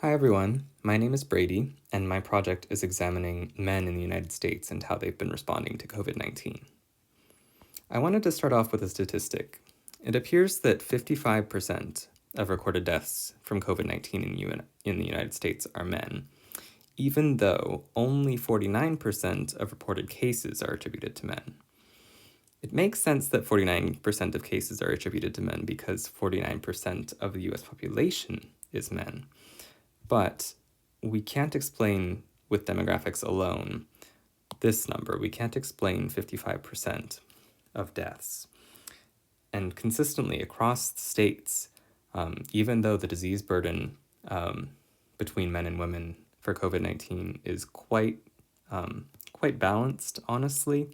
Hi everyone, my name is Brady, and my project is examining men in the United States and how they've been responding to COVID-19. I wanted to start off with a statistic. It appears that 55% of recorded deaths from COVID-19 in the United States are men, even though only 49% of reported cases are attributed to men. It makes sense that 49% of cases are attributed to men because 49% of the US population is men. But we can't explain with demographics alone this number. We can't explain 55% of deaths. And consistently across the states, even though the disease burden between men and women for COVID-19 is quite balanced, honestly,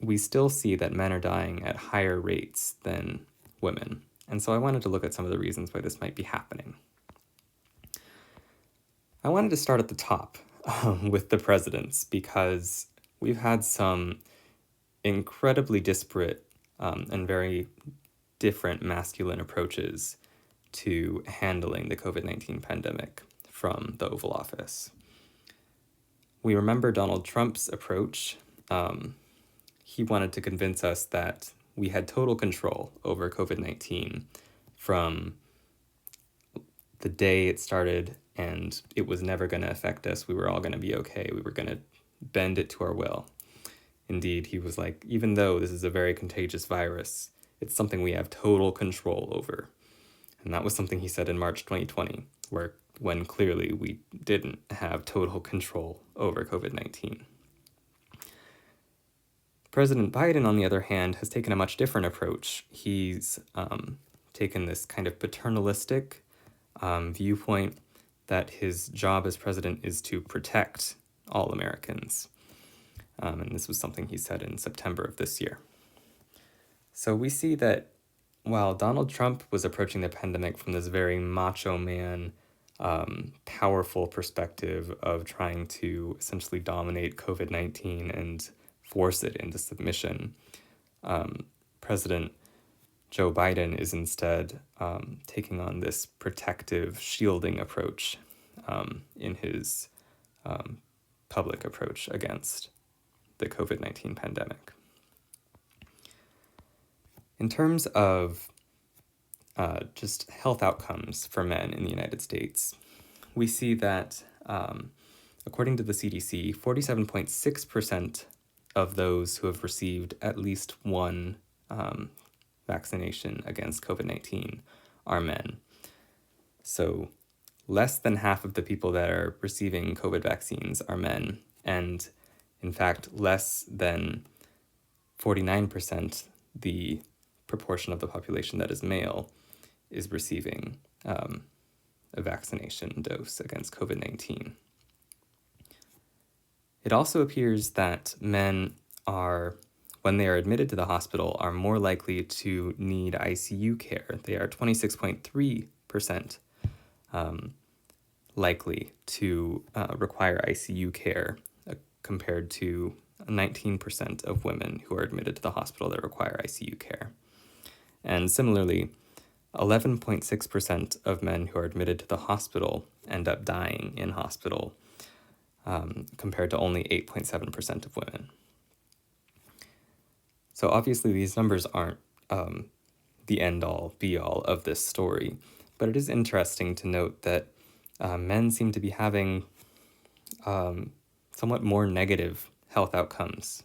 we still see that men are dying at higher rates than women. And so I wanted to look at some of the reasons why this might be happening. I wanted to start at the top with the presidents because we've had some incredibly disparate and very different masculine approaches to handling the COVID-19 pandemic from the Oval Office. We remember Donald Trump's approach. He wanted to convince us that we had total control over COVID-19 from the day it started, and it was never going to affect us. We were all going to be okay. We were going to bend it to our will. Indeed, he was like, even though this is a very contagious virus, it's something we have total control over. And that was something he said in March 2020, when clearly we didn't have total control over COVID-19. President Biden, on the other hand, has taken a much different approach. He's taken this kind of paternalistic viewpoint that his job as president is to protect all Americans. And this was something he said in September of this year. So we see that while Donald Trump was approaching the pandemic from this very macho man, powerful perspective of trying to essentially dominate COVID-19 and force it into submission, President Joe Biden is instead taking on this protective, shielding approach in his public approach against the COVID-19 pandemic. In terms of just health outcomes for men in the United States, we see that, according to the CDC, 47.6% of those who have received at least one vaccination against COVID-19 are men. So less than half of the people that are receiving COVID vaccines are men, and in fact, less than 49%, the proportion of the population that is male, is receiving a vaccination dose against COVID-19. It also appears that men are, when they are admitted to the hospital, are more likely to need ICU care. They are 26.3% likely to require ICU care compared to 19% of women who are admitted to the hospital that require ICU care. And similarly, 11.6% of men who are admitted to the hospital end up dying in hospital, compared to only 8.7% of women. So obviously these numbers aren't the end-all, be-all of this story, but it is interesting to note that men seem to be having somewhat more negative health outcomes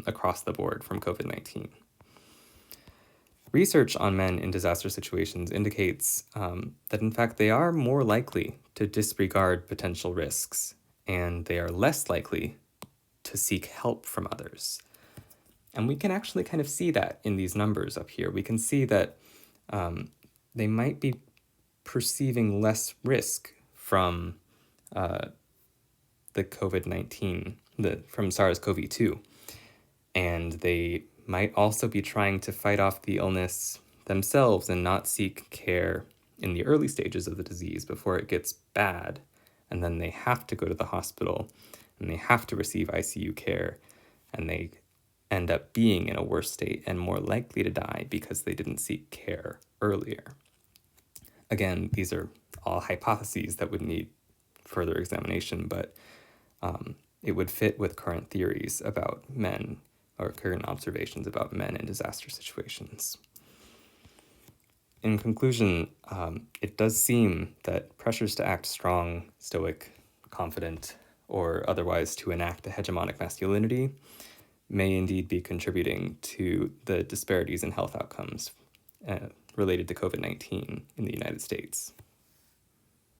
across the board from COVID-19. Research on men in disaster situations indicates that in fact they are more likely to disregard potential risks, and they are less likely to seek help from others. And we can actually kind of see that in these numbers up here. We can see that they might be perceiving less risk from the COVID-19, from SARS-CoV-2. And they might also be trying to fight off the illness themselves and not seek care in the early stages of the disease before it gets bad. And then they have to go to the hospital and they have to receive ICU care, and they end up being in a worse state and more likely to die because they didn't seek care earlier. Again, these are all hypotheses that would need further examination, but it would fit with current theories about men or current observations about men in disaster situations. In conclusion, it does seem that pressures to act strong, stoic, confident, or otherwise to enact a hegemonic masculinity may indeed be contributing to the disparities in health outcomes related to COVID-19 in the United States.